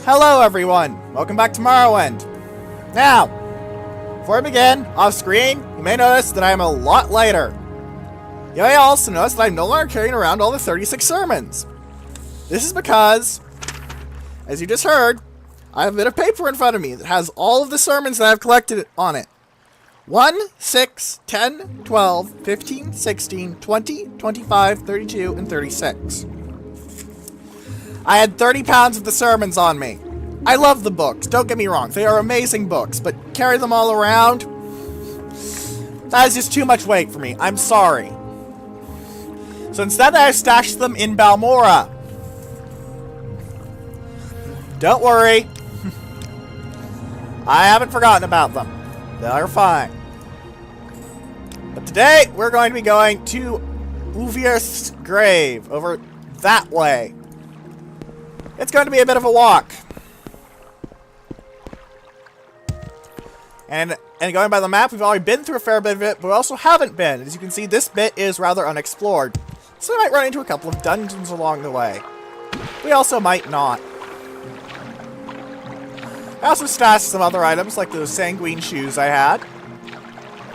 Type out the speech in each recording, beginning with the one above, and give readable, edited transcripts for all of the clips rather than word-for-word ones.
Hello everyone! Welcome back to Morrowind! Now, before I begin, off screen, you may notice that I am a lot lighter. You may also notice that I'm no longer carrying around all the 36 sermons. This is because, as you just heard, I have a bit of paper in front of me that has all of the sermons that I've collected on it. 1, 6, 10, 12, 15, 16, 20, 25, 32, and 36. I had 30 pounds of the sermons on me. I love the books, don't get me wrong, they are amazing books, but carry them all around? That is just too much weight for me, I'm sorry. So instead I stashed them in Balmora. Don't worry. I haven't forgotten about them. They're fine. But today, we're going to be going to Uvir's grave, over that way. It's going to be a bit of a walk. And going by the map, we've already been through a fair bit of it, but we also haven't been. As you can see, this bit is rather unexplored. So we might run into a couple of dungeons along the way. We also might not. I also stashed some other items, like those sanguine shoes I had.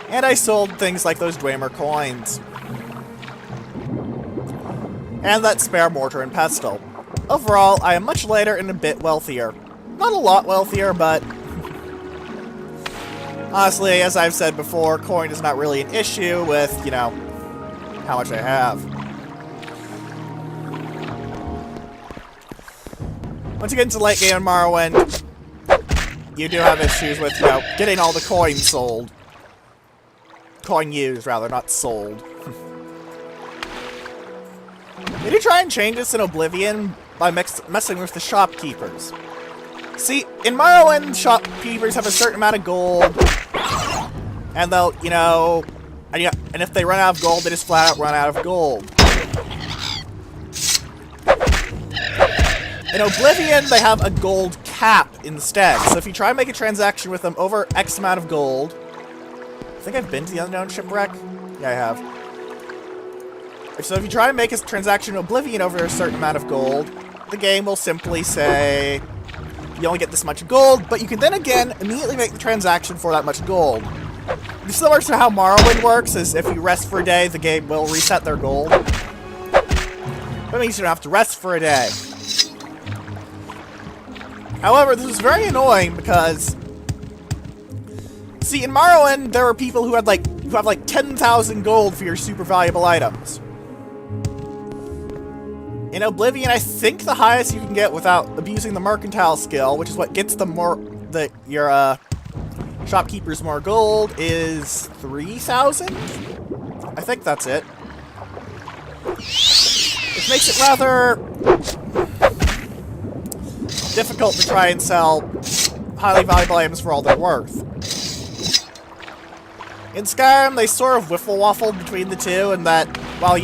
And I sold things like those Dwemer coins. And that spare mortar and pestle. Overall, I am much lighter and a bit wealthier. Not a lot wealthier, but... honestly, as I've said before, coin is not really an issue with, you know, how much I have. Once you get into late game in Morrowind, you do have issues with, you know, getting all the coins sold. Coin used, rather, not sold. Did you try and change this in Oblivion by messing with the shopkeepers? See, in Morrowind, shopkeepers have a certain amount of gold, and they'll, you know, and if they run out of gold, they just flat out run out of gold. In Oblivion, they have a gold cap instead, so if you try and make a transaction with them over X amount of gold... I think I've been to the Unknown Shipwreck? Yeah, I have. So if you try and make a transaction in Oblivion over a certain amount of gold, the game will simply say, you only get this much gold, but you can then again immediately make the transaction for that much gold. It's similar to how Morrowind works, is if you rest for a day, the game will reset their gold. That means you don't have to rest for a day. However, this is very annoying because, see, in Morrowind, there were people who have like 10,000 gold for your super valuable items. In Oblivion, I think the highest you can get without abusing the mercantile skill, which is what gets your shopkeepers more gold, is 3,000? I think that's it. Which makes it rather difficult to try and sell highly valuable items for all they're worth. In Skyrim, they sort of wiffle-waffle between the two, and that while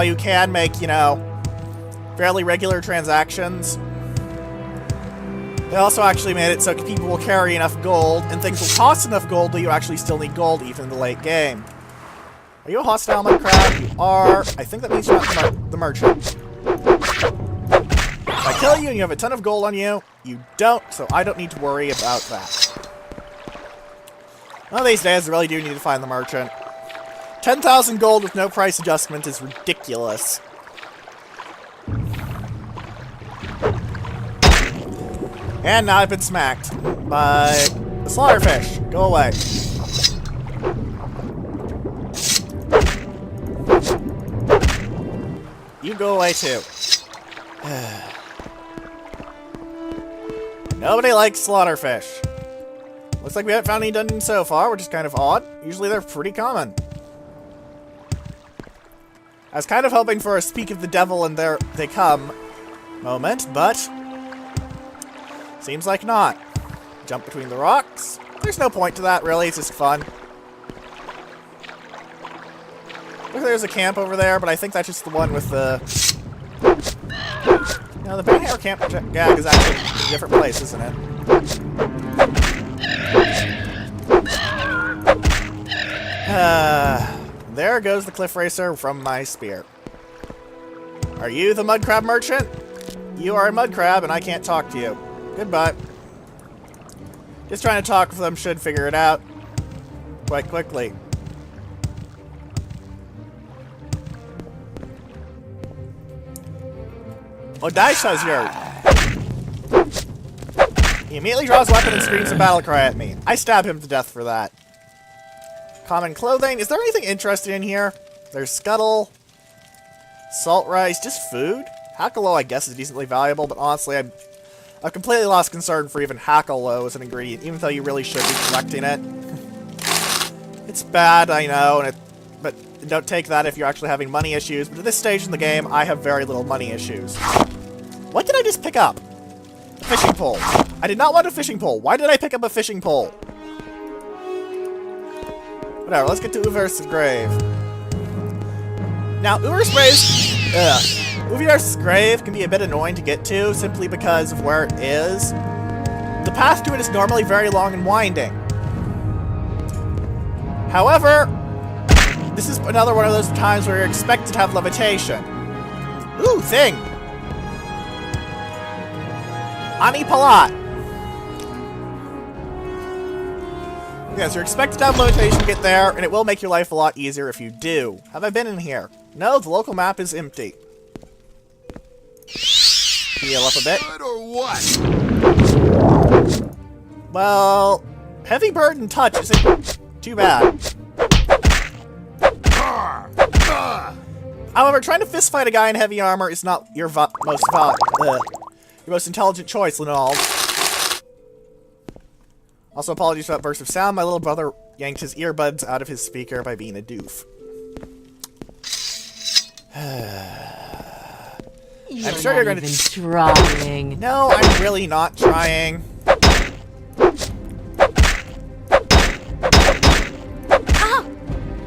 you can make, you know, fairly regular transactions, they also actually made it so people will carry enough gold, and things will cost enough gold that you actually still need gold even in the late game. Are you a hostile mudcrab? You are. I think that means you're not the merchant. If I kill you and you have a ton of gold on you, you don't, so I don't need to worry about that. One of these days, I really do need to find the merchant. 10,000 gold with no price adjustment is ridiculous. And now I've been smacked by the slaughterfish. Go away. You go away too. Nobody likes slaughterfish. Looks like we haven't found any dungeons so far, which is kind of odd. Usually they're pretty common. I was kind of hoping for a speak of the devil and there they come moment, but seems like not. Jump between the rocks. There's no point to that, really. It's just fun. Look, there's a camp over there, but I think that's just the one with the... No, the Banhair camp gag is actually a different place, isn't it? There goes the cliff racer from my spear. Are you the mud crab merchant? You are a mud crab, and I can't talk to you. Goodbye. Just trying to talk with them should figure it out quite quickly. Oh, Daesh has here. He immediately draws a weapon and screams a battle cry at me. I stab him to death for that. Common clothing. Is there anything interesting in here? There's scuttle, salt rice, just food. Hackalo, I guess, is decently valuable, but honestly, I've completely lost concern for even hackalo as an ingredient, even though you really should be collecting it. It's bad, I know, but don't take that if you're actually having money issues. But at this stage in the game, I have very little money issues. What did I just pick up? A fishing pole. I did not want a fishing pole. Why did I pick up a fishing pole? Whatever, let's get to Uver's grave. Now, Uver's grave can be a bit annoying to get to, simply because of where it is. The path to it is normally very long and winding. However, this is another one of those times where you're expected to have levitation. Ooh, thing! Ani Palat! Yes, you're expected to have levitation to get there, and it will make your life a lot easier if you do. Have I been in here? No, the local map is empty. Heal up a bit. Good or what? Well, heavy burden touch isn't too bad. However, trying to fistfight a guy in heavy armor is not your most intelligent choice, Linald. Also, apologies for that burst of sound. My little brother yanked his earbuds out of his speaker by being a doof. I'm sure you're going to trying. No, I'm really not trying.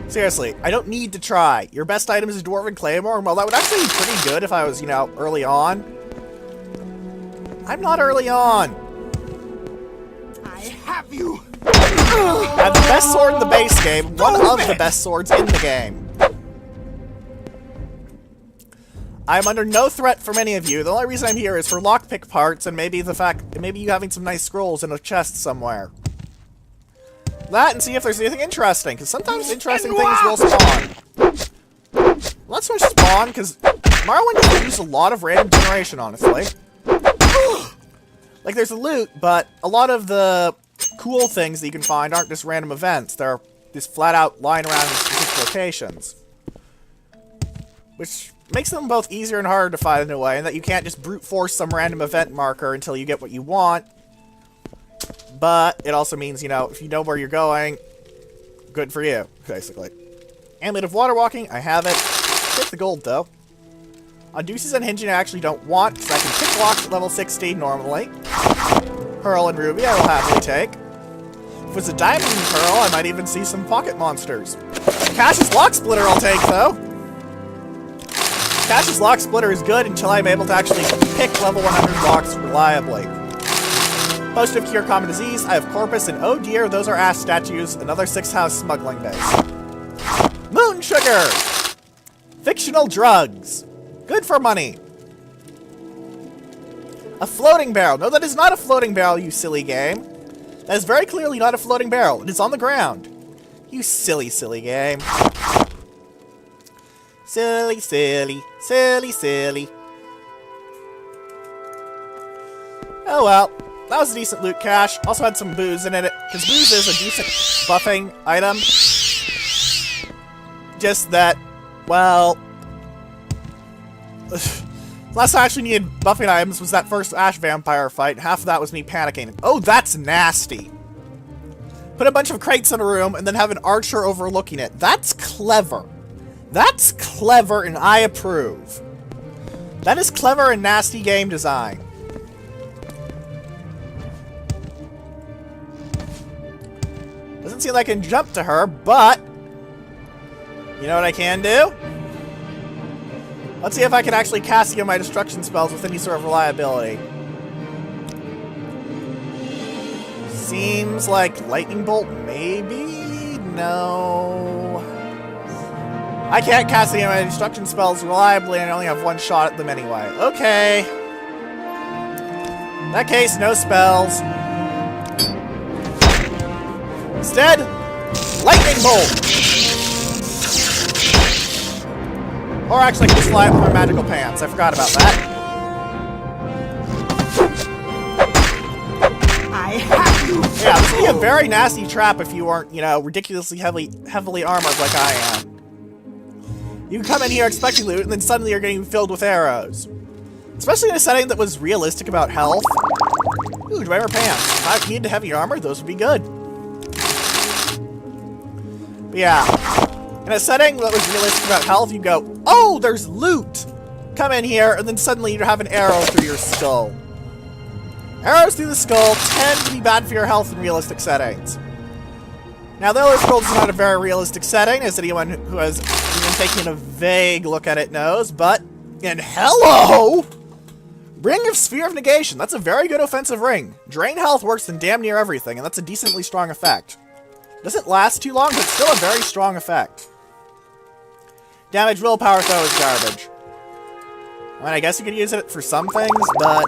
Seriously, I don't need to try. Your best item is a Dwarven Claymore. Well, that would actually be pretty good if I was, you know, early on. I'm not early on. I have you. I have the best sword in the base game, one of the best swords in the game. I'm under no threat from any of you. The only reason I'm here is for lockpick parts and maybe the fact maybe you having some nice scrolls in a chest somewhere. That and see if there's anything interesting, because sometimes interesting things will spawn. Not so much spawn, because Morrowind doesn't use a lot of random generation, honestly. Like, there's a loot, but a lot of the cool things that you can find aren't just random events. They're just flat out lying around in specific locations. Which makes them both easier and harder to find in a way, and that you can't just brute force some random event marker until you get what you want. But it also means, you know, if you know where you're going, good for you, basically. Amulet of Water Walking, I have it. Take the gold, though. On Deuces and Hinging, I actually don't want, because I can pick locks at level 60 normally. Pearl and Ruby, I will happily take. If it was a Diamond and Pearl, I might even see some pocket monsters. Cash's Lock Splitter I'll take, though. Cash's Lock Splitter is good until I'm able to actually pick level 100 locks reliably. Potion of Cure Common Disease, I have Corpus, and oh dear, those are ass statues, another 6-house smuggling base. Moon Sugar! Fictional drugs. Good for money. A floating barrel. No, that is not a floating barrel, you silly game. That is very clearly not a floating barrel. It is on the ground. You silly, silly game. Silly, silly, silly, silly. Oh well. That was a decent loot cache. Also had some booze in it, because booze is a decent buffing item. Just that, well... last time I actually needed buffing items was that first Ash Vampire fight, and half of that was me panicking. Oh, that's nasty! Put a bunch of crates in a room, and then have an archer overlooking it. That's clever. That's clever, and I approve. That is clever and nasty game design. Doesn't seem like I can jump to her, but... you know what I can do? Let's see if I can actually cast my destruction spells with any sort of reliability. Seems like Lightning Bolt, maybe? No. I can't cast any of my destruction spells reliably, and I only have one shot at them anyway. Okay. In that case, no spells. Instead, lightning bolt! Or actually, I can just fly up with my magical pants. I forgot about that. I have you! Yeah, this would be a very nasty trap if you weren't, you know, ridiculously heavily armored like I am. You can come in here expecting loot, and then suddenly you're getting filled with arrows. Especially in a setting that was realistic about health. Ooh, Dwemer pants. If I needed heavy armor, those would be good. But yeah, in a setting that was realistic about health, you go, oh, there's loot! Come in here, and then suddenly you have an arrow through your skull. Arrows through the skull tend to be bad for your health in realistic settings. Now, the Elder Scrolls is not a very realistic setting, as anyone who has even taken a vague look at it knows, but in hello! Ring of Sphere of Negation. That's a very good offensive ring. Drain health works in damn near everything, and that's a decently strong effect. Doesn't last too long, but still a very strong effect. Damage willpower, though, is garbage. I mean, I guess you could use it for some things, but,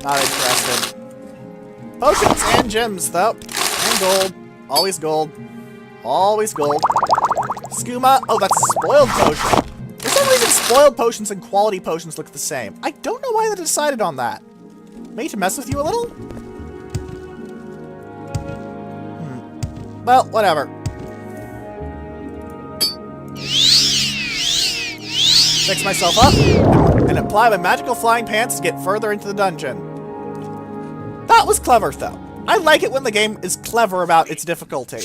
not interested. Potions and gems, though. And gold. Always gold. Always gold. Skooma. Oh, that's a spoiled potion. For some reason, spoiled potions and quality potions look the same. I don't know why they decided on that. Maybe to mess with you a little? Well, whatever. Fix myself up, and apply my magical flying pants to get further into the dungeon. That was clever, though. I like it when the game is clever about its difficulty.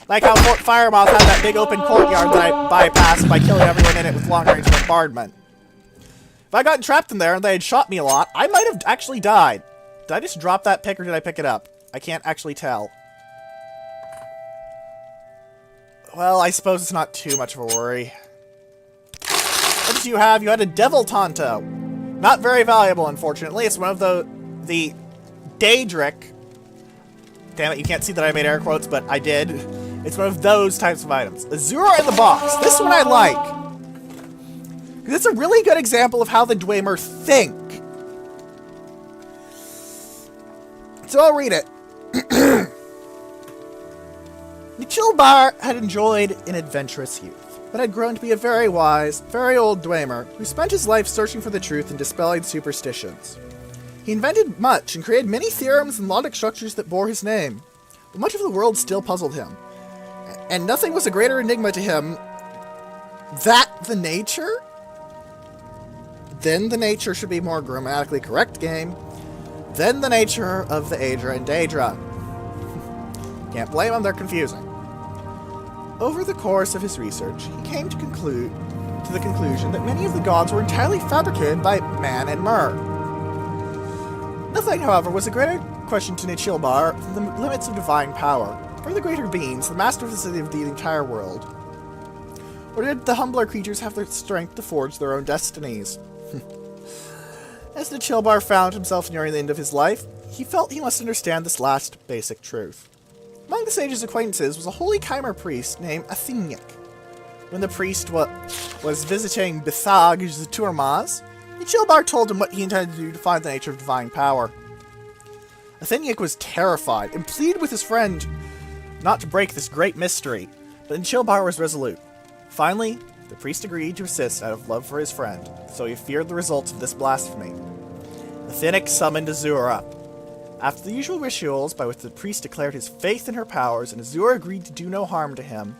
Like how Fort Firemoth had that big open courtyard that I bypassed by killing everyone in it with long-range bombardment. If I got trapped in there and they had shot me a lot, I might have actually died. Did I just drop that pick or did I pick it up? I can't actually tell. Well, I suppose it's not too much of a worry. What did you have? You had a Devil Tonto. Not very valuable, unfortunately. It's one of the Daedric. Damn it, you can't see that I made air quotes, but I did. It's one of those types of items. Azura in the box. This one I like. Because it's a really good example of how the Dwemer think. So I'll read it. Nichilbar had enjoyed an adventurous youth, but had grown to be a very wise, very old Dwemer who spent his life searching for the truth and dispelling superstitions. He invented much and created many theorems and logic structures that bore his name, but much of the world still puzzled him. And nothing was a greater enigma to him that the nature? Then the nature should be more grammatically correct, game. Then the nature of the Aedra and Daedra. Can't blame them, they're confusing. Over the course of his research, he came to the conclusion that many of the gods were entirely fabricated by man and Mer. Nothing, however, was a greater question to Nichilbar than the limits of divine power. Were the greater beings the masters of the entire world? Or did the humbler creatures have the strength to forge their own destinies? As Nichilbar found himself nearing the end of his life, he felt he must understand this last basic truth. Among the sage's acquaintances was a holy Chimer priest named Athenic. When the priest was visiting Bithag Turmaz, Nichilbar told him what he intended to do to find the nature of divine power. Athenic was terrified and pleaded with his friend not to break this great mystery, but Nichilbar was resolute. Finally, the priest agreed to assist out of love for his friend, so he feared the results of this blasphemy. Athenic summoned Azura. After the usual rituals by which the priest declared his faith in her powers and Azura agreed to do no harm to him,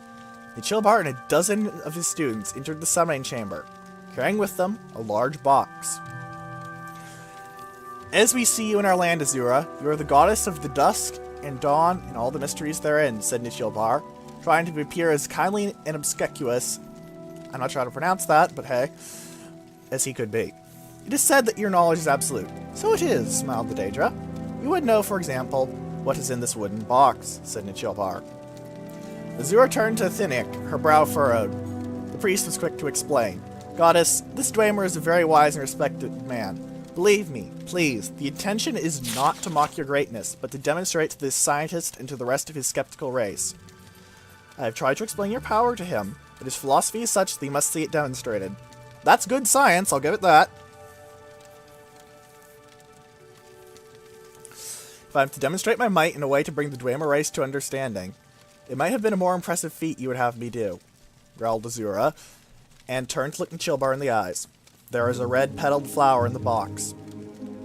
Nichilbar and a dozen of his students entered the summoning chamber, carrying with them a large box. As we see you in our land, Azura, you are the goddess of the dusk and dawn and all the mysteries therein, said Nichilbar, trying to appear as kindly and obsequious, I'm not sure how to pronounce that, but hey, as he could be. It is said that your knowledge is absolute. So it is, smiled the Daedra. You would know, for example, what is in this wooden box, said Nichilbar. Azura turned to Athenic, her brow furrowed. The priest was quick to explain. Goddess, this Dwemer is a very wise and respected man. Believe me, please, the intention is not to mock your greatness, but to demonstrate to this scientist and to the rest of his skeptical race. I have tried to explain your power to him, but his philosophy is such that he must see it demonstrated. That's good science, I'll give it that. I'm to demonstrate my might in a way to bring the Dwemer race to understanding, it might have been a more impressive feat you would have me do, growled Azura, and turned to look Chillbar in the eyes. There is a red-petaled flower in the box.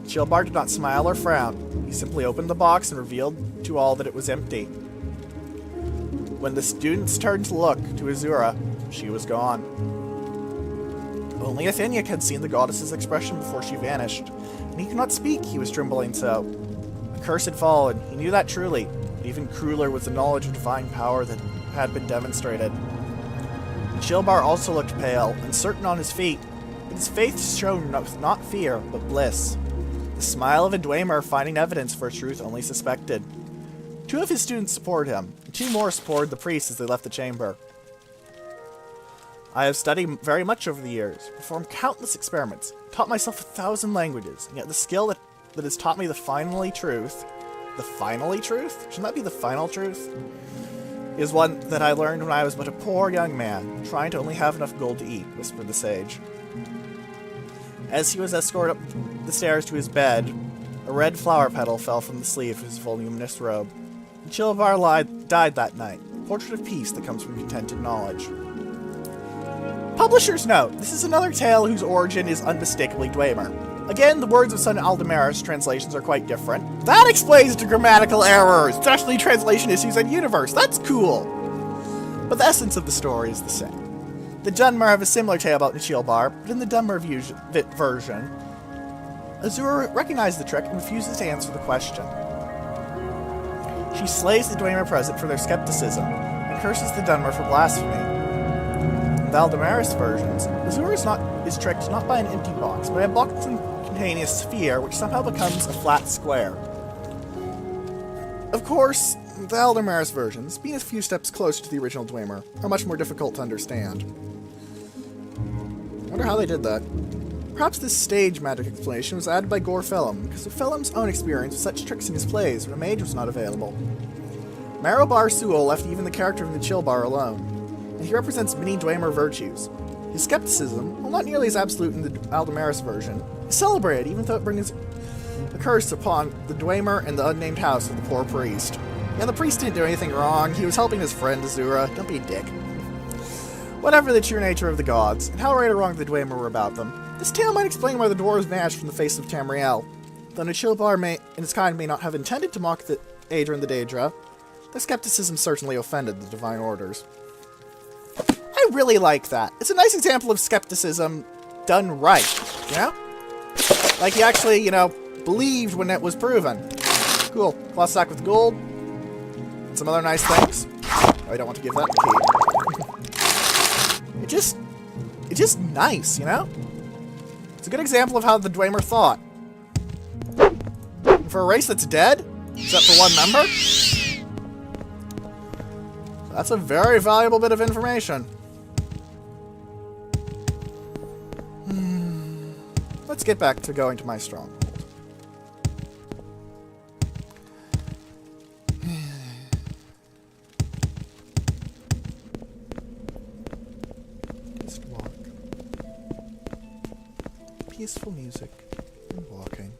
Chillbar did not smile or frown. He simply opened the box and revealed to all that it was empty. When the students turned to look to Azura, she was gone. Only Atheniac had seen the goddess's expression before she vanished, and he could not speak, he was trembling so. A curse had fallen, he knew that truly, but even crueler was the knowledge of divine power that had been demonstrated. Chillbar also looked pale, uncertain on his feet, but his face showed not fear, but bliss. The smile of a Dwemer finding evidence for a truth only suspected. 2 of his students supported him, and 2 more supported the priest as they left the chamber. I have studied very much over the years, performed countless experiments, taught myself 1,000 languages, and yet the skill that has taught me the finally truth... The finally truth? Shouldn't that be the final truth? Is one that I learned when I was but a poor young man, trying to only have enough gold to eat, whispered the sage. As he was escorted up the stairs to his bed, a red flower petal fell from the sleeve of his voluminous robe. Chillbar died that night, a portrait of peace that comes from contented knowledge. Publisher's note, this is another tale whose origin is unmistakably Dwemer. Again, the words of Son Aldemari's translations are quite different. That explains the grammatical errors, especially translation issues and universe. That's cool. But the essence of the story is the same. The Dunmer have a similar tale about Chillbar, but in the Dunmer version, Azura recognized the trick and refuses to answer the question. She slays the Dwemer present for their skepticism and curses the Dunmer for blasphemy. In the Aldemaris versions, Azura is tricked not by an empty box, but by a box containing a sphere which somehow becomes a flat square. Of course, the Aldemaris versions, being a few steps closer to the original Dwemer, are much more difficult to understand. I wonder how they did that. Perhaps this stage magic explanation was added by Gore Phelim, because of Phelim's own experience with such tricks in his plays when a mage was not available. Marobar Sewell left even the character of the Chillbar alone, and he represents many Dwemer virtues. His skepticism, while not nearly as absolute in the Aldemaris version, is celebrated even though it brings a curse upon the Dwemer and the unnamed house of the poor priest. And the priest didn't do anything wrong, he was helping his friend Azura. Don't be a dick. Whatever the true nature of the gods, and how right or wrong the Dwemer were about them, this tale might explain why the dwarves vanished from the face of Tamriel. Though Chillbar and his kind may not have intended to mock the Aedra and the Daedra, their skepticism certainly offended the divine orders. I really like that. It's a nice example of skepticism done right, you know? Like he actually, you know, believed when it was proven. Cool. Plus stack with gold. And some other nice things. Oh, I don't want to give that the key. It's just nice, you know? It's a good example of how the Dwemer thought. And for a race that's dead, except for one member, that's a very valuable bit of information. Let's get back to going to my stronghold. Just walk. Peaceful music and walking.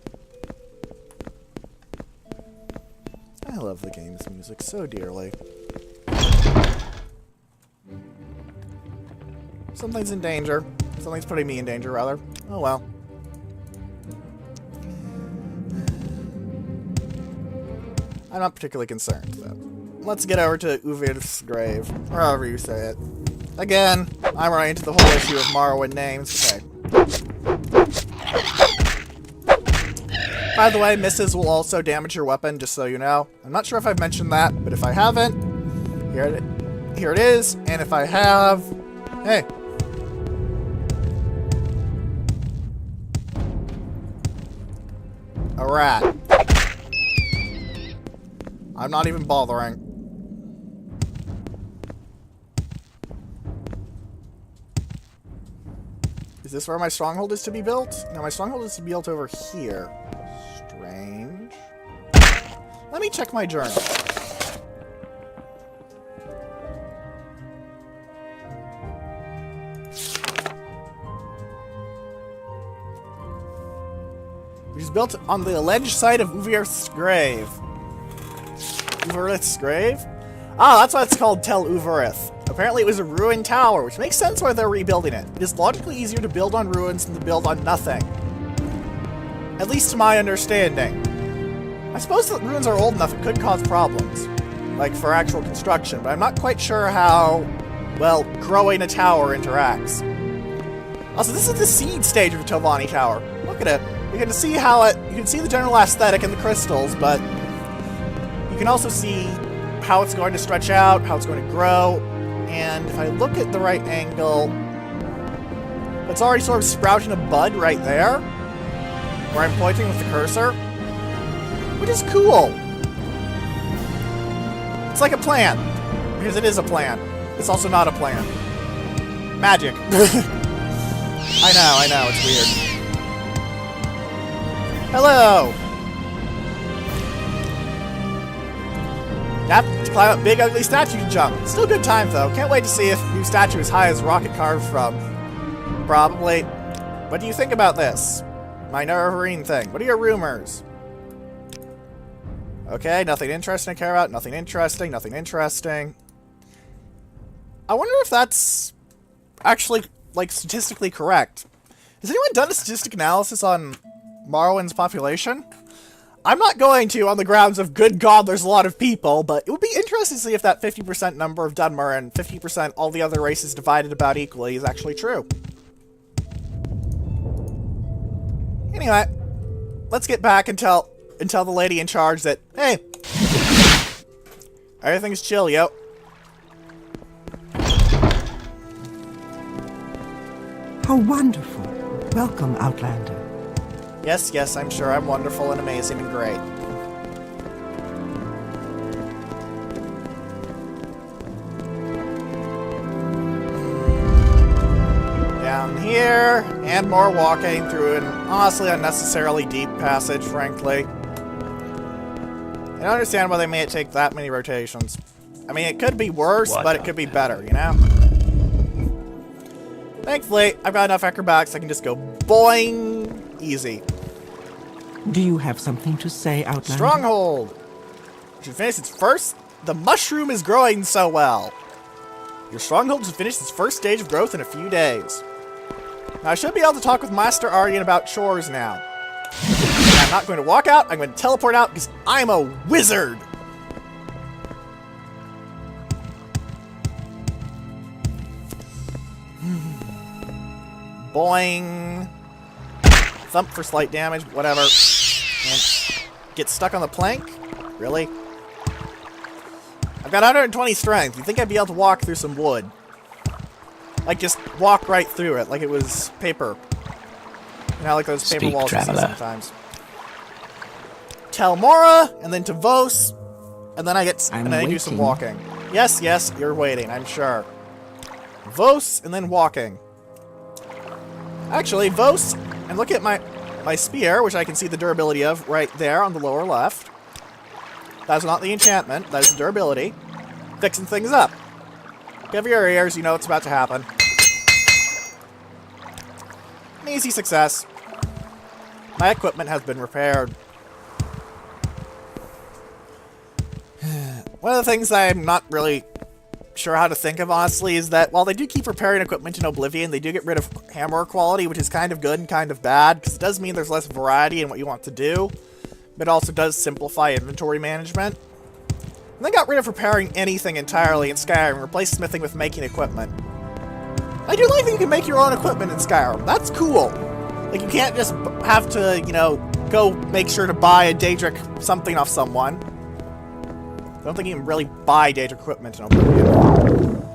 I love the game's music so dearly. Something's in danger. Something's putting me in danger, rather. Oh well. I'm not particularly concerned, though. Let's get over to Uvir's grave, or however you say it. Again, I'm running into the whole issue of Morrowind names. Okay. By the way, misses will also damage your weapon, just so you know. I'm not sure if I've mentioned that, but if I haven't, here it is, and if I have... Hey. A rat. I'm not even bothering. Is this where my stronghold is to be built? No, my stronghold is to be built over here. Strange. Let me check my journal. Which is built on the alleged site of Uvir's grave. Uvarith's grave? Ah, that's why it's called Tel Uvarith. Apparently it was a ruined tower, which makes sense why they're rebuilding it. It is logically easier to build on ruins than to build on nothing. At least to my understanding. I suppose that ruins are old enough it could cause problems. Like for actual construction, but I'm not quite sure how, well, growing a tower interacts. Also, this is the seed stage of the Telvanni Tower. Look at it. You can see how you can see the general aesthetic in the crystals, but you can also see how it's going to stretch out, how it's going to grow, and if I look at the right angle, it's already sort of sprouting a bud right there, where I'm pointing with the cursor, which is cool. It's like a plan, because it is a plan. It's also not a plan. Magic. I know, it's weird. Hello! Have to climb up big ugly statue to jump. Still good time though. Can't wait to see if new statue as high as rocket carved from. Probably. What do you think about this? My nerve-wracking thing. What are your rumors? Okay, nothing interesting to care about. Nothing interesting. Nothing interesting. I wonder if that's actually, like, statistically correct. Has anyone done a statistic analysis on Morrowind's population? I'm not going to on the grounds of, good God, there's a lot of people, but it would be interesting to see if that 50% number of Dunmer and 50% all the other races divided about equally is actually true. Anyway, let's get back and tell the lady in charge that, hey, everything's chill, yo. How wonderful. Welcome, Outlander. Yes, yes, I'm sure I'm wonderful and amazing and great. Down here, and more walking through an honestly unnecessarily deep passage, frankly. I don't understand why they made it take that many rotations. I mean, it could be worse, but it could be better, you know? Thankfully, I've got enough acrobatics I can just go boing! Easy. Do you have something to say, Outlander? Stronghold! Should finish its first... The mushroom is growing so well! Your stronghold should finish its first stage of growth in a few days. Now, I should be able to talk with Master Aryan about chores now. And I'm not going to walk out, I'm going to teleport out because I'm a wizard! Boing! Thump for slight damage, whatever. And get stuck on the plank? Really? I've got 120 strength. You think I'd be able to walk through some wood? Like, just walk right through it, like it was paper. You know, like those paper walls you see sometimes. Telmora, and then to Vos, and then I do some walking. Yes, yes, you're waiting, I'm sure. Vos, and then walking. Actually, Vos, and look at my spear, which I can see the durability of right there on the lower left. That's not the enchantment, that is the durability. Fixing things up. Cover your ears, you know what's about to happen. An easy success. My equipment has been repaired. One of the things I'm not really sure how to think of, honestly, is that while they do keep repairing equipment in Oblivion, they do get rid of hammer quality, which is kind of good and kind of bad, because it does mean there's less variety in what you want to do, but it also does simplify inventory management. And they got rid of repairing anything entirely in Skyrim, and replaced smithing with making equipment. I do like that you can make your own equipment in Skyrim. That's cool. Like, you can't just have to, you know, go make sure to buy a Daedric something off someone. I don't think you can really buy Daedric equipment in Oblivion.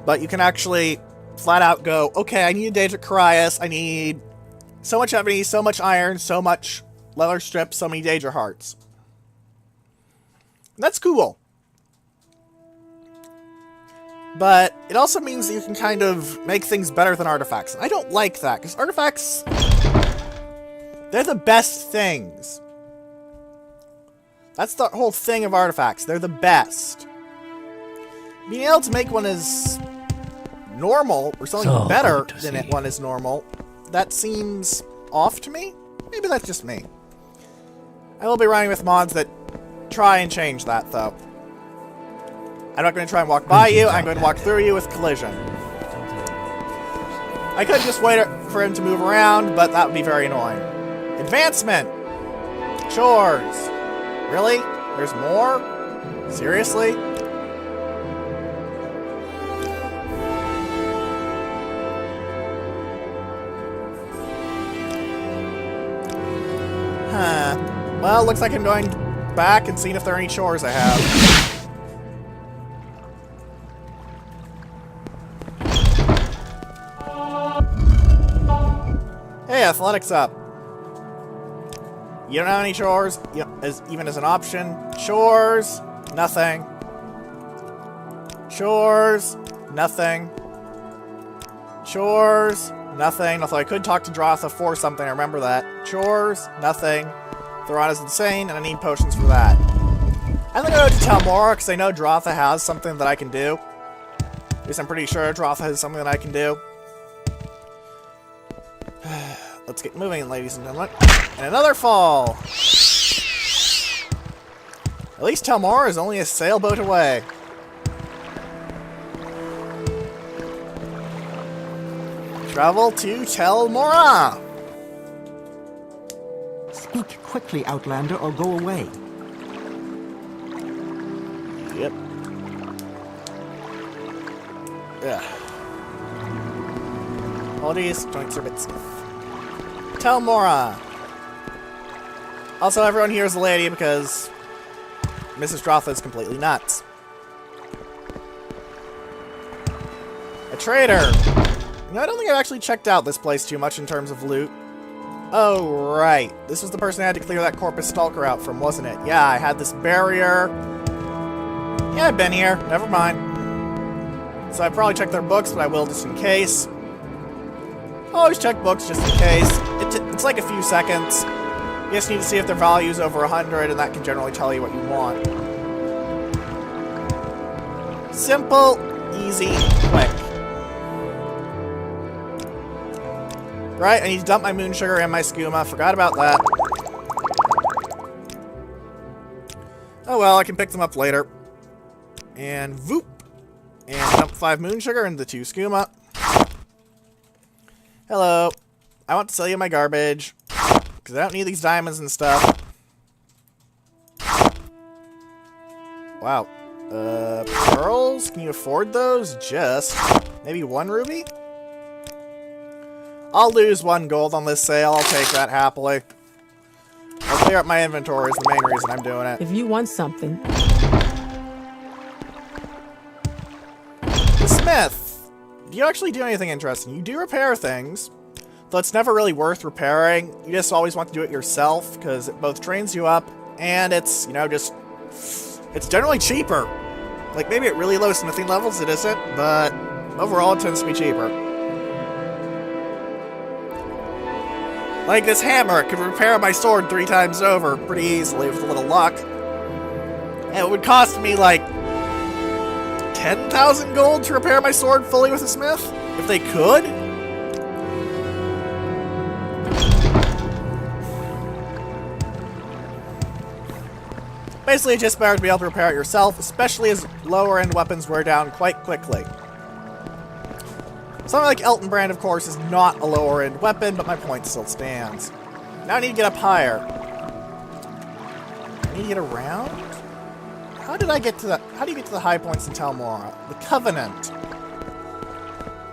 But you can actually flat out go, okay, I need a Daedric Carius, I need so much ebony, so much iron, so much leather strips, so many Daedra hearts. That's cool. But it also means that you can kind of make things better than artifacts. I don't like that, because artifacts, they're the best things. That's the whole thing of artifacts. They're the best. Being able to make one as normal, or something better than one is normal, that seems off to me? Maybe that's just me. I will be running with mods that try and change that, though. I'm not going to try and walk by you. I'm going to walk through you with collision. I could just wait for him to move around, but that would be very annoying. Advancement! Chores! Really? There's more? Seriously? Huh. Well, looks like I'm going back and seeing if there are any chores I have. Hey, athletics up. You don't have any chores, even as an option. Chores, nothing. Chores, nothing. Chores, nothing. Although I could talk to Drotha for something, I remember that. Chores, nothing. Thorana's insane, and I need potions for that. I'm gonna go to Telmora, because I know Drotha has something that I can do. At least I'm pretty sure Drotha has something that I can do. Let's get moving, ladies and gentlemen. And another fall! At least Telmora is only a sailboat away. Travel to Telmora! Speak quickly, Outlander, or go away. Yep. Yeah. Apologies, joints are a bit stiff. Telmora! Also, everyone here is a lady because Mrs. Drotha is completely nuts. A trader! You know, I don't think I've actually checked out this place too much in terms of loot. Oh, right. This was the person I had to clear that Corpus Stalker out from, wasn't it? Yeah, I had this barrier. Yeah, I've been here. Never mind. So I probably checked their books, but I will just in case. Always check books just in case. It's like a few seconds. You just need to see if their value is over 100, and that can generally tell you what you want. Simple, easy, quick. Right, I need to dump my moon sugar and my skooma. Forgot about that. Oh well, I can pick them up later. And voop. And dump 5 moon sugar and the 2 skooma. Hello. I want to sell you my garbage. Because I don't need these diamonds and stuff. Wow. Pearls? Can you afford those? Just maybe 1 ruby? I'll lose 1 gold on this sale. I'll take that happily. I'll clear up my inventory is the main reason I'm doing it. If you want something. The smith. Do you actually do anything interesting? You do repair things, though it's never really worth repairing. You just always want to do it yourself, because it both trains you up, and it's, you know, just... It's generally cheaper. Like, maybe at really low smithing levels it isn't, but overall it tends to be cheaper. Like this hammer, it could repair my sword 3 times over pretty easily with a little luck. And it would cost me like 10,000 gold to repair my sword fully with a smith, if they could. Basically, it's just better to be able to repair it yourself, especially as lower end weapons wear down quite quickly. Something like Elton Brand, of course, is not a lower end weapon, but my point still stands. Now I need to get up higher. I need to get around? How did I get to the... How do you get to the high points in Telmora? The Covenant.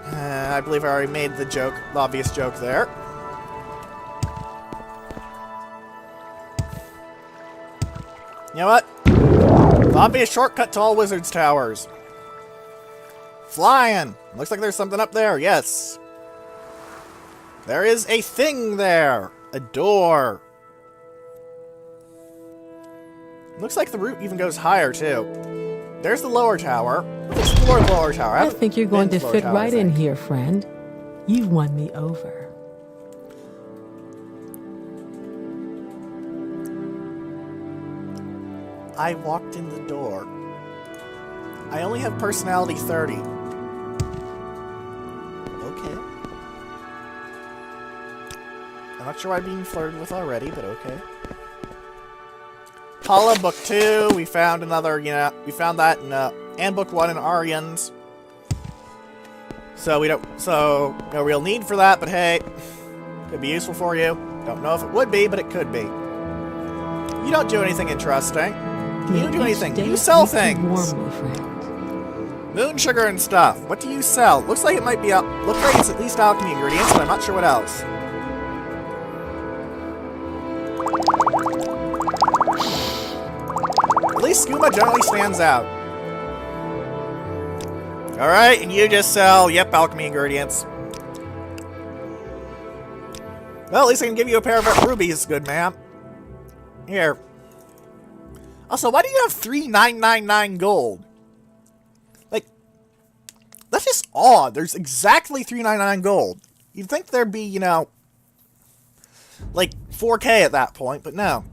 I believe I already made the joke, the obvious joke there. You know what? The obvious shortcut to all wizards' towers. Flying! Looks like there's something up there, yes. There is a thing there! A door. Looks like the route even goes higher, too. There's the lower tower. Let's explore the lower tower. I think you're going to fit right in here, friend. You've won me over. I walked in the door. I only have personality 30. Okay. I'm not sure why I'm being flirted with already, but okay. Paula, book 2. We found another, we found that in, and book 1 in Aryans. So no real need for that, but hey, could be useful for you. Don't know if it would be, but it could be. You don't do anything interesting. You don't do anything. You sell things. Moon sugar and stuff. What do you sell? Looks like it might be looks like it's at least alchemy ingredients, but I'm not sure what else. At least skooma generally stands out. Alright, and you just sell, yep, alchemy ingredients. Well, at least I can give you a pair of rubies, good ma'am. Here. Also, why do you have 3,999 gold? Like, that's just odd. There's exactly 399 gold. You'd think there'd be, like 4K at that point, but no.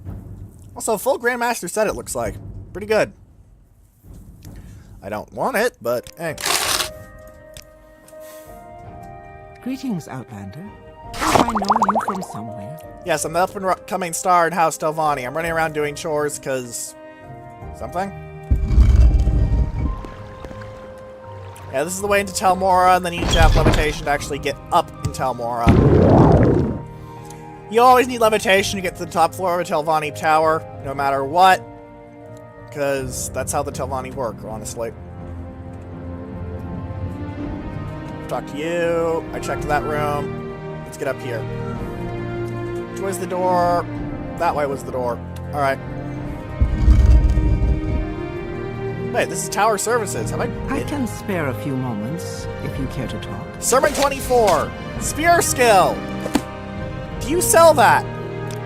Also, full Grandmaster set, it looks like. Pretty good. I don't want it, but hey. Greetings, Outlander. Oh, I know you from somewhere. Yes, I'm the up-and-coming star in House Telvanni. I'm running around doing chores because... something? Yeah, this is the way into Telmora, and then you need to have levitation to actually get up in Telmora. You always need levitation to get to the top floor of a Telvanni tower, no matter what. Because that's how the Telvanni work, honestly. Talk to you. I checked that room. Let's get up here. Which way's the door? That way was the door. Alright. Wait, this is Tower Services. Have I can spare a few moments, if you care to talk. Sermon 24. Spear skill. Do you sell that?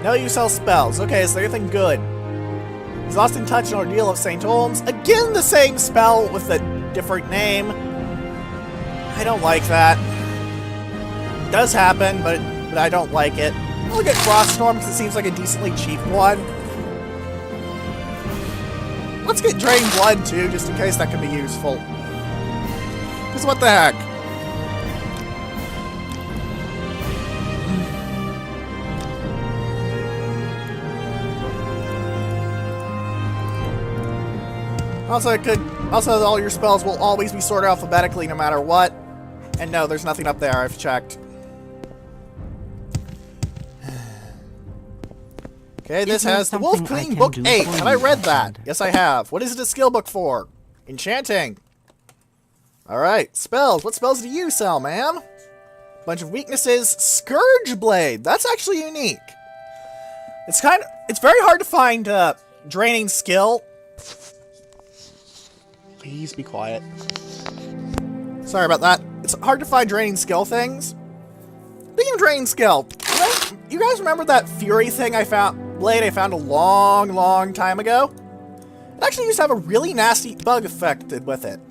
No, you sell spells. Okay, so anything good. Exhausting Touch and Ordeal of St. Olms. Again, the same spell with a different name. I don't like that. It does happen, but I don't like it. I'll look at Froststorm because it seems like a decently cheap one. Let's get Drain Blood too, just in case that can be useful. Because what the heck? Also, all your spells will always be sorted alphabetically no matter what. And no, there's nothing up there, I've checked. Okay, this has the Wolf Queen Book 8. Have I read that? Yes, I have. What is it a skill book for? Enchanting. Alright, spells. What spells do you sell, ma'am? Bunch of weaknesses. Scourge Blade. That's actually unique. It's very hard to find draining skill. Please be quiet. Sorry about that. It's hard to find draining skill things. Speaking of draining skill, you guys remember that Fury thing blade I found a long time ago? It actually used to have a really nasty bug affected with it.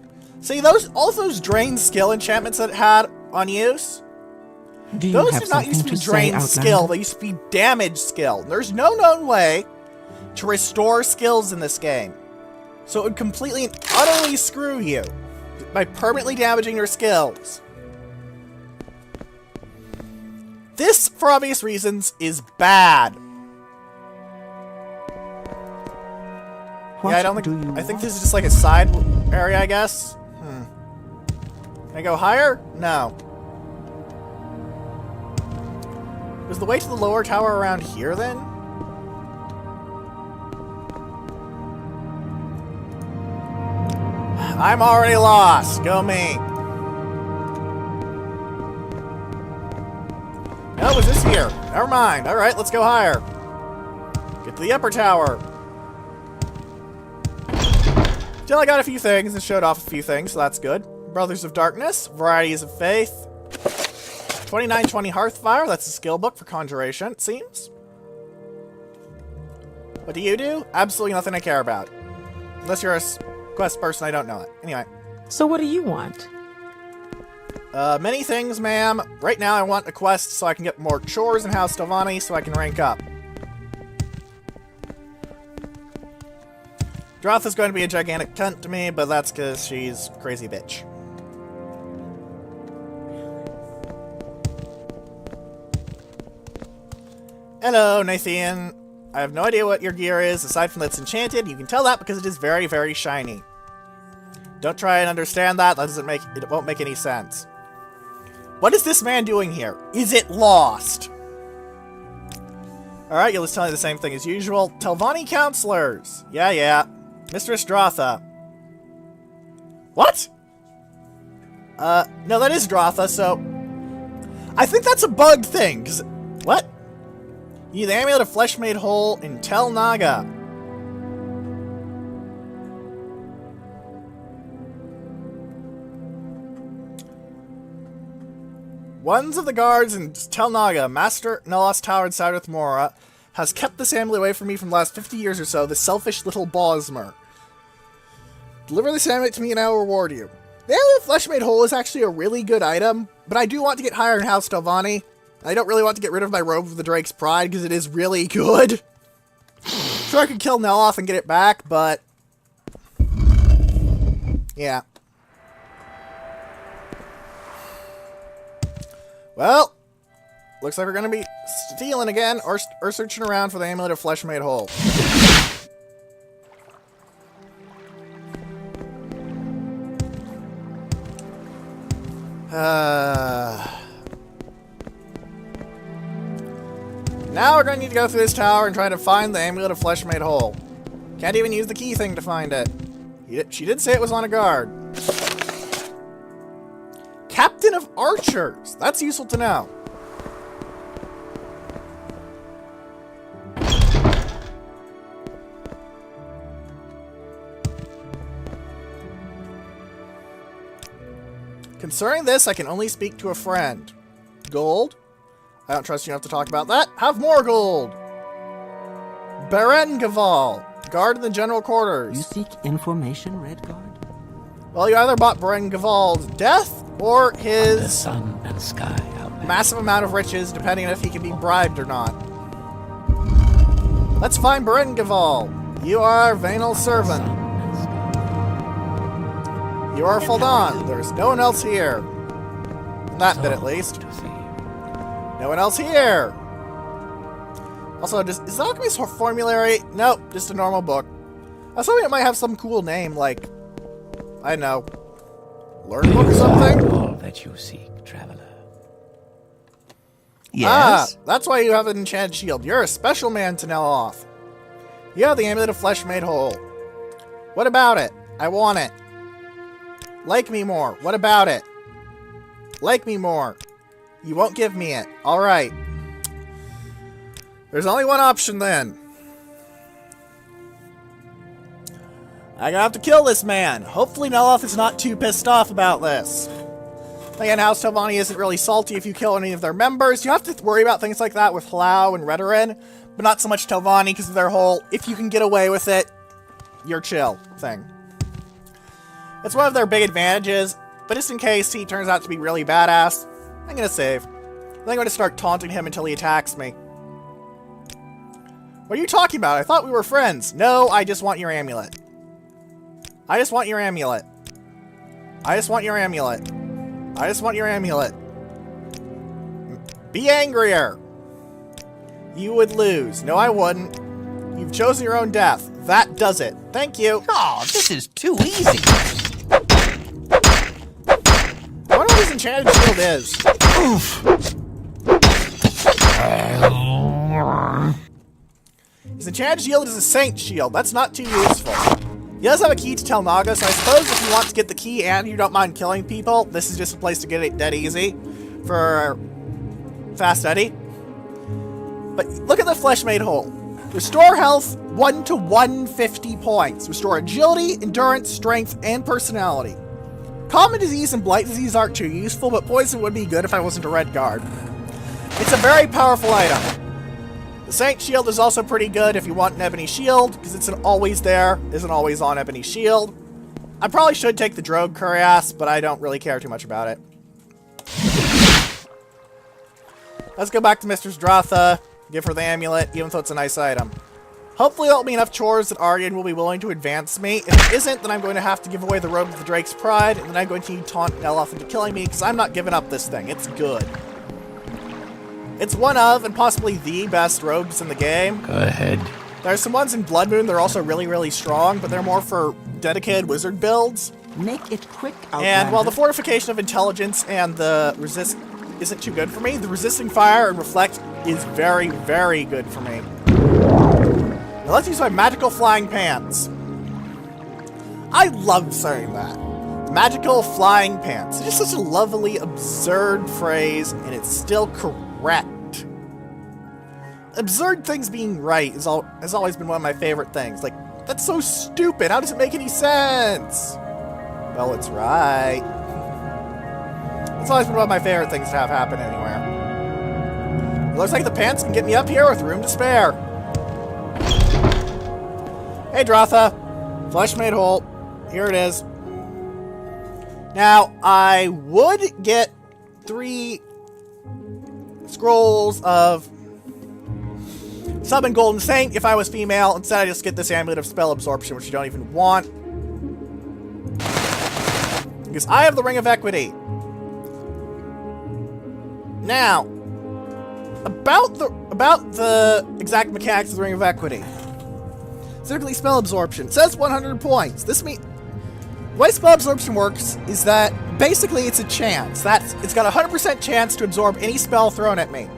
See, all of those drain skill enchantments that it had on use? Those did not used to be drain skill, they used to be damage skill. There's no known way to restore skills in this game. So it would completely and utterly screw you by permanently damaging your skills. This, for obvious reasons, is bad. What yeah, I think this is just like a side area, I guess. Can I go higher? No. Was the way to the lower tower around here, then? I'm already lost. Go me. No, it was this here. Never mind. Alright, let's go higher. Get to the upper tower. Still, I got a few things and showed off a few things, so that's good. Brothers of Darkness, Varieties of Faith. 2920 Hearthfire, that's a skill book for conjuration, it seems. What do you do? Absolutely nothing I care about. Unless you're a quest person, I don't know it. Anyway. So what do you want? Many things, ma'am. Right now I want a quest so I can get more chores in House Telvanni so I can rank up. Droth is going to be a gigantic cunt to me, but that's because she's a crazy bitch. Hello, Nathan. I have no idea what your gear is, aside from that it's enchanted. You can tell that because it is very, very shiny. Don't try and understand that. It won't make any sense. What is this man doing here? Is it lost? Alright, you'll just tell me the same thing as usual. Telvanni counselors. Yeah. Mistress Dratha. What? No, that is Dratha, so... I think that's a bug thing, 'cause... What? You need the amulet of flesh made whole in Tel Naga. One of the guards in Tel Naga, Master Nelos Tower in South Mora, has kept this amulet away from me for the last 50 years or so, this selfish little Bosmer. Deliver this amulet to me and I will reward you. The amulet of flesh made whole is actually a really good item, but I do want to get higher in House Telvanni. I don't really want to get rid of my Robe of the Drake's Pride, because it is really good. Sure, I could kill Neloth and get it back, but... yeah. Well, looks like we're going to be stealing again, or searching around for the amulet of flesh made whole. Now we're going to need to go through this tower and try to find the amulet of flesh made whole. Can't even use the key thing to find it. She did say it was on a guard. Captain of Archers! That's useful to know. Concerning this, I can only speak to a friend. Gold? I don't trust you enough to talk about that. Have more gold! Berengaval, guard in the general quarters. You seek information, Red Guard? Well, you either bought Berengaval's death or The his sun and sky outland. massive amount of riches, depending on if he can be bribed or not. Let's find Berengaval. You are Vanal's servant. You are Fuldan. There's no one else here. That bit, at least. No one else here. Also, is the alchemist formulary? Nope, just a normal book. I was hoping it might have some cool name, like, I don't know, Learn Book or something? All that you seek, traveler. Ah, that's why you have an enchanted shield. You're a special man to know off. You have the amulet of flesh made whole. What about it? I want it. Like me more. What about it? Like me more. You won't give me it. Alright. There's only one option then. I'm gonna have to kill this man. Hopefully Neloth is not too pissed off about this. Again, House Telvanni isn't really salty if you kill any of their members. You have to worry about things like that with Hlau and Redoran, but not so much Telvanni because of their whole, if you can get away with it, you're chill thing. It's one of their big advantages, but just in case he turns out to be really badass, I'm gonna save. Then I'm gonna start taunting him until he attacks me. What are you talking about? I thought we were friends. No, I just want your amulet. I just want your amulet. I just want your amulet. I just want your amulet. Be angrier. You would lose. No, I wouldn't. You've chosen your own death. That does it. Thank you. Oh, this is too easy. I wonder what his enchanted shield is. His enchanted shield is a saint shield. That's not too useful. He does have a key to Tel Naga, so I suppose if you want to get the key and you don't mind killing people, this is just a place to get it dead easy for Fast Eddie. But look at the flesh made whole. Restore health 1 to 150 points. Restore agility, endurance, strength, and personality. Common disease and blight disease aren't too useful, but poison would be good if I wasn't a red guard. It's a very powerful item. The Saint Shield is also pretty good if you want an Ebony Shield, because it's an always there, is an always on Ebony Shield. I probably should take the Drogue Cuirass, but I don't really care too much about it. Let's go back to Mistress Dratha, give her the amulet, even though it's a nice item. Hopefully that'll be enough chores that Aryan will be willing to advance me. If it isn't, then I'm going to have to give away the Robe of the Drake's Pride, and then I'm going to taunt Neloth into killing me, because I'm not giving up this thing. It's good. It's one of, and possibly the best robes in the game. Go ahead. There's some ones in Blood Moon that are also really, really strong, but they're more for dedicated wizard builds. Make it quick, Outlander. And while the fortification of intelligence and the resist isn't too good for me, the resisting fire and reflect is very, very good for me. Now let's use my magical flying pants. I love saying that. Magical flying pants. It's just such a lovely, absurd phrase, and it's still correct. Absurd things being right has always been one of my favorite things. Like, that's so stupid. How does it make any sense? Well, it's right. It's always been one of my favorite things to have happen anywhere. It looks like the pants can get me up here with room to spare. Hey, Drotha. Flesh made whole. Here it is. Now, I would get 3 scrolls of Summon Golden Saint if I was female. Instead, I just get this Amulet of Spell Absorption, which you don't even want. Because I have the Ring of Equity. Now, about the exact mechanics of the Ring of Equity. Specifically, Spell Absorption. It says 100 points. This means... The way Spell Absorption works is that, basically, it's a chance. It's got a 100% chance to absorb any spell thrown at me.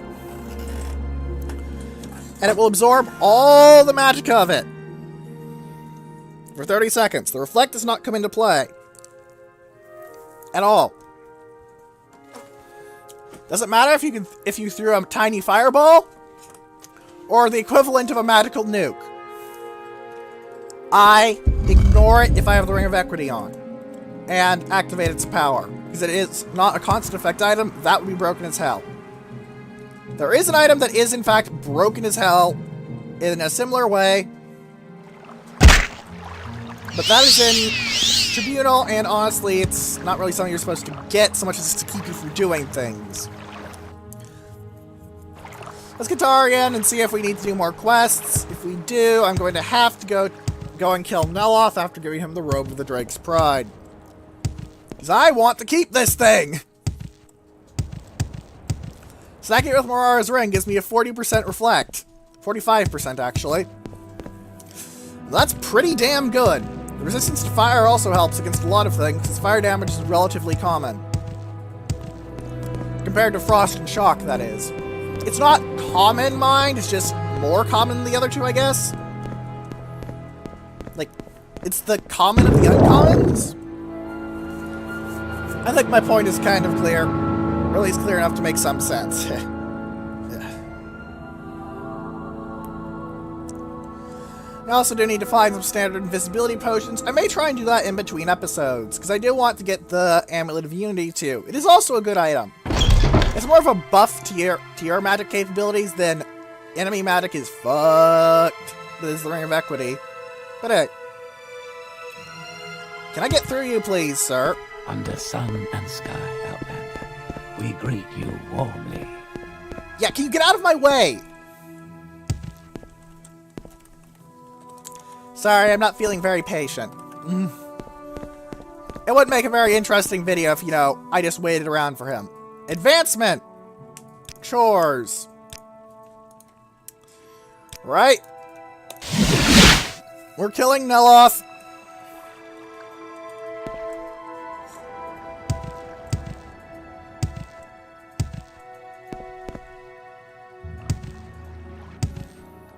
And it will absorb all the magic of it. For 30 seconds. The Reflect does not come into play. At all. Doesn't matter if you threw a tiny fireball, or the equivalent of a magical nuke. I ignore it if I have the Ring of Equity on, and activate its power. Because it is not a constant effect item, that would be broken as hell. There is an item that is in fact broken as hell in a similar way, but that is in Tribunal, and honestly, it's not really something you're supposed to get so much as to keep you from doing things. Let's get Tarian and see if we need to do more quests. If we do, I'm going to have to go and kill Neloth after giving him the Robe of the Drake's Pride. Because I want to keep this thing! Stacking it with Morara's Ring gives me a 40% reflect. 45% actually. That's pretty damn good. The resistance to fire also helps against a lot of things, since fire damage is relatively common. Compared to frost and shock, that is. It's not common, mind, it's just more common than the other two, I guess. Like, it's the common of the uncommons? I think my point is kind of clear. Or at least clear enough to make some sense. I also do need to find some standard invisibility potions. I may try and do that in between episodes, because I do want to get the Amulet of Unity too. It is also a good item. It's more of a buff to your magic capabilities than enemy magic is fucked. That is the Ring of Equity. But hey. Can I get through you, please, sir? Under sun and sky, Outlander, we greet you warmly. Yeah, can you get out of my way? Sorry, I'm not feeling very patient. It would make a very interesting video if, you know, I just waited around for him. Advancement! Chores. Right. We're killing Neloth.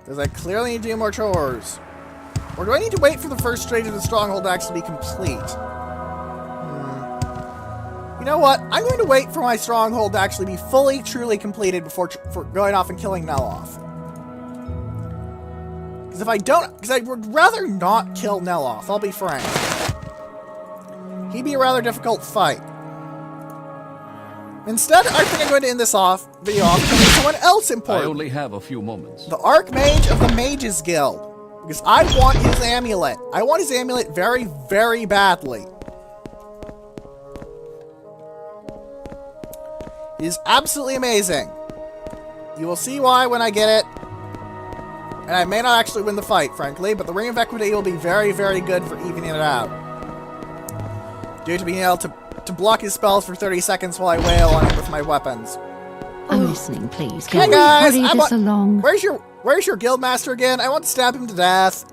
Because I clearly need to do more chores. Or do I need to wait for the first stage of the Stronghold to actually be complete? You know what? I'm going to wait for my Stronghold to actually be fully, truly completed before going off and killing Neloth. Because if I don't... Because I would rather not kill Neloth, I'll be frank. He'd be a rather difficult fight. Instead, I think I'm going to end this video off killing someone else important. I only have a few moments. The Archmage of the Mages Guild. Because I want his amulet. I want his amulet very, very badly. It is absolutely amazing. You will see why when I get it. And I may not actually win the fight, frankly, but the Ring of Equity will be very, very good for evening it out. Due to being able to block his spells for 30 seconds while I wail on him with my weapons. Oh, listening, please? Hey Can we guys, hurry this along? Where's your guild master again? I want to stab him to death.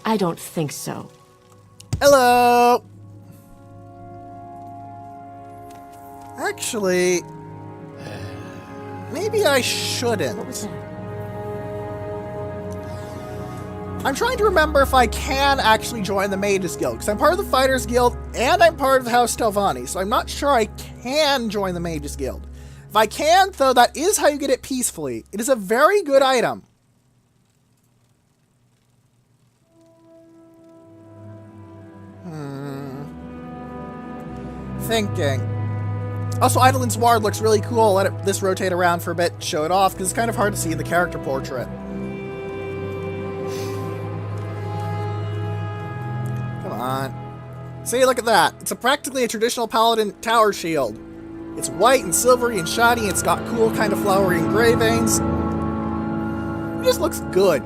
I don't think so. Hello. Actually, maybe I shouldn't. What was that? I'm trying to remember if I can actually join the Mages Guild, because I'm part of the Fighters Guild, and I'm part of the House Telvanni, so I'm not sure I can join the Mages Guild. If I can, though, that is how you get it peacefully. It is a very good item. Thinking. Also, Eidolon's Ward looks really cool. Let this rotate around for a bit, show it off, because it's kind of hard to see in the character portrait. Come on. See, look at that. It's practically a traditional paladin tower shield. It's white and silvery and shiny. It's got cool kind of flowery engravings. It just looks good.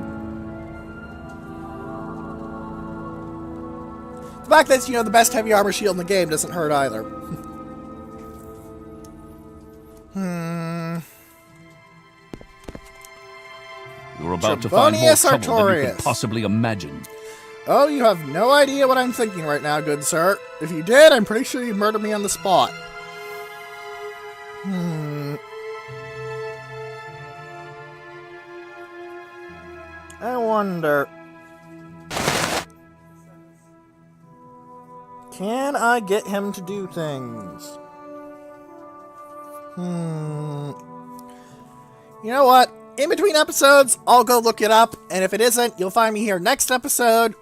The fact that it's, the best heavy armor shield in the game doesn't hurt either. You're about to find more Telvanni trouble than you Hortator. could possibly imagine. Oh, you have no idea what I'm thinking right now, good sir. If you did, I'm pretty sure you'd murder me on the spot. I wonder... Can I get him to do things? You know what? In between episodes, I'll go look it up, and if it isn't, you'll find me here next episode,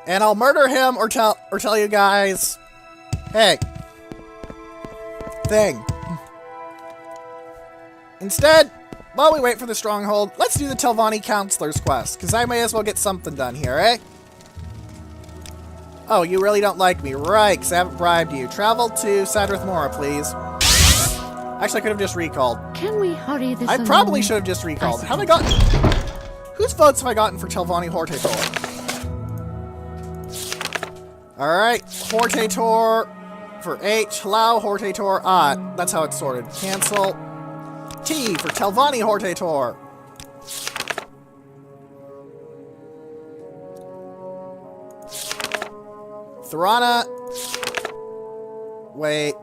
and I'll murder him or tell you guys, hey, thing. Instead, while we wait for the stronghold, let's do the Telvanni Counselor's quest, because I may as well get something done here, eh? Oh, you really don't like me, right, because I haven't bribed you. Travel to Sadrith Mora, please. Actually, I could have just recalled. Can we hurry this I along? probably should have just recalled. Have I gotten... Whose votes have I gotten for Telvanni Hortator? Alright, Hortator for H. Allow Hortator odd. That's how it's sorted. Cancel. T for Telvanni Hortator. Thorana. Wait.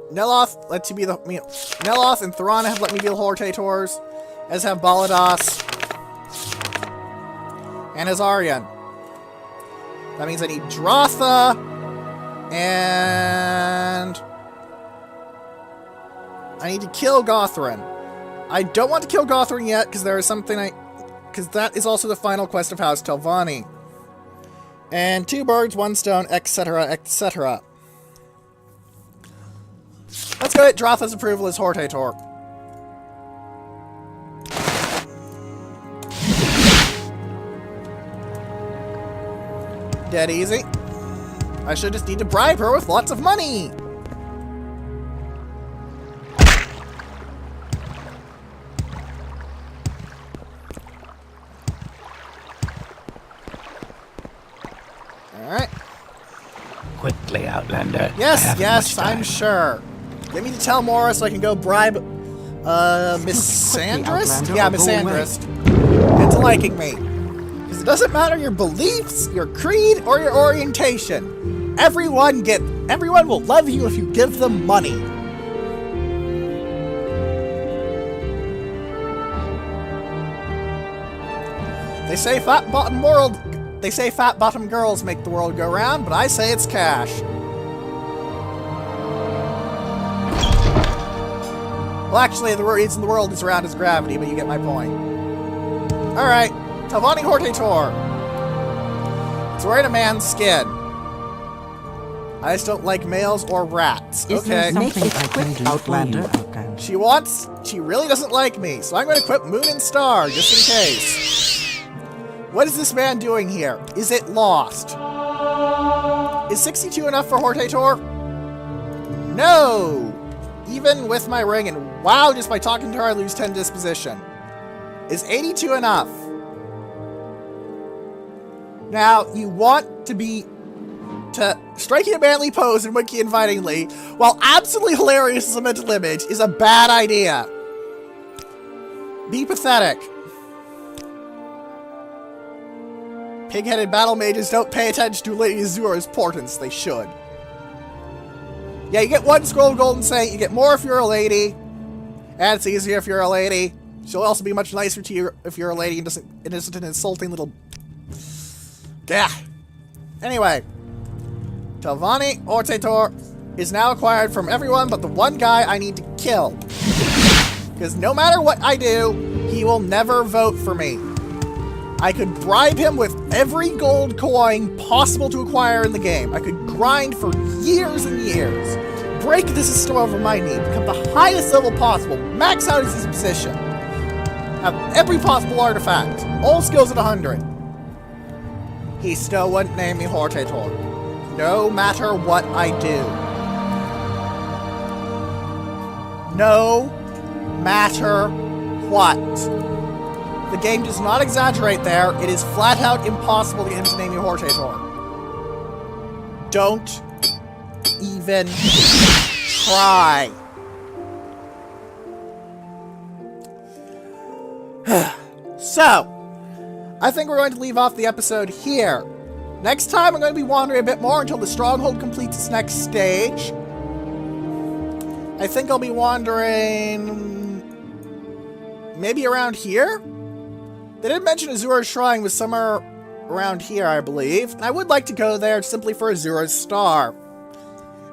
Neloth lets you be the... Neloth and Thorana have let me be the Hortators, as have Baladas and Azarian. That means I need Drotha and... I need to kill Gothrin. I don't want to kill Gothrin yet, because there is something because that is also the final quest of House Telvanni. And 2 birds, 1 stone, etc., etc. Let's go get Drotha's approval as Hortator. Dead easy. I should just need to bribe her with lots of money. Alright. Quickly, Outlander. Yes, I'm sure. Get me to tell Mora so I can go bribe, Miss Quickly, Sandrist? Outlander, Yeah, or Miss go away. Sandrist. Into liking me. Because it doesn't matter your beliefs, your creed, or your orientation. Everyone will love you if you give them money. They say fat bottom girls make the world go round, but I say it's cash. Well, actually, the reason the world is round is gravity, but you get my point. Alright, Telvanni Hortator. It's wearing a man's skin. I just don't like males or rats. Is there Okay. something I can do Outlander. for you, Outlander? She really doesn't like me, so I'm going to equip Moon and Star, just in case. What is this man doing here? Is it lost? Is 62 enough for Hortator? No! Even with my ring, and wow, just by talking to her I lose 10 disposition. Is 82 enough? Now, you want to to striking a manly pose and winking invitingly, while absolutely hilarious as a mental image, is a bad idea. Be pathetic. Pig-headed battle mages don't pay attention to Lady Azura's importance. They should. Yeah, you get 1 scroll of golden saying, you get more if you're a lady, and it's easier if you're a lady. She'll also be much nicer to you if you're a lady and isn't an insulting little... Gah. Anyway, Telvanni Hortator is now acquired from everyone but the one guy I need to kill. Because no matter what I do, he will never vote for me. I could bribe him with every gold coin possible to acquire in the game. I could grind for years and years, break the system over my knee, become the highest level possible, max out his position, have every possible artifact, all skills at 100. He still wouldn't name me Hortator, no matter what I do. No matter what. The game does not exaggerate there. It is flat out impossible to get him to name you Hortator. Don't even try. So, I think we're going to leave off the episode here. Next time, I'm going to be wandering a bit more until the Stronghold completes its next stage. I think I'll be wandering... maybe around here? They did mention Azura's Shrine was somewhere around here, I believe. And I would like to go there simply for Azura's Star,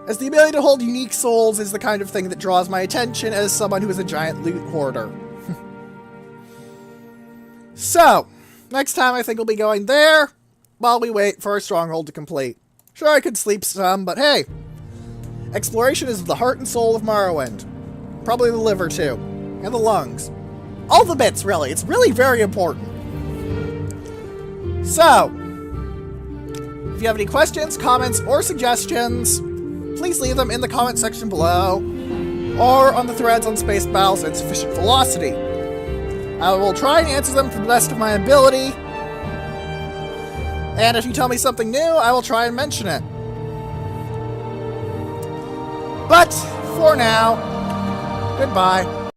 as the ability to hold unique souls is the kind of thing that draws my attention as someone who is a giant loot hoarder. So, next time I think we'll be going there while we wait for a stronghold to complete. Sure, I could sleep some, but hey, exploration is the heart and soul of Morrowind. Probably the liver too, and the lungs. All the bits, really. It's really very important. So, if you have any questions, comments, or suggestions, please leave them in the comment section below, or on the threads on Space Battles at Sufficient Velocity. I will try and answer them to the best of my ability, and if you tell me something new, I will try and mention it. But, for now, goodbye.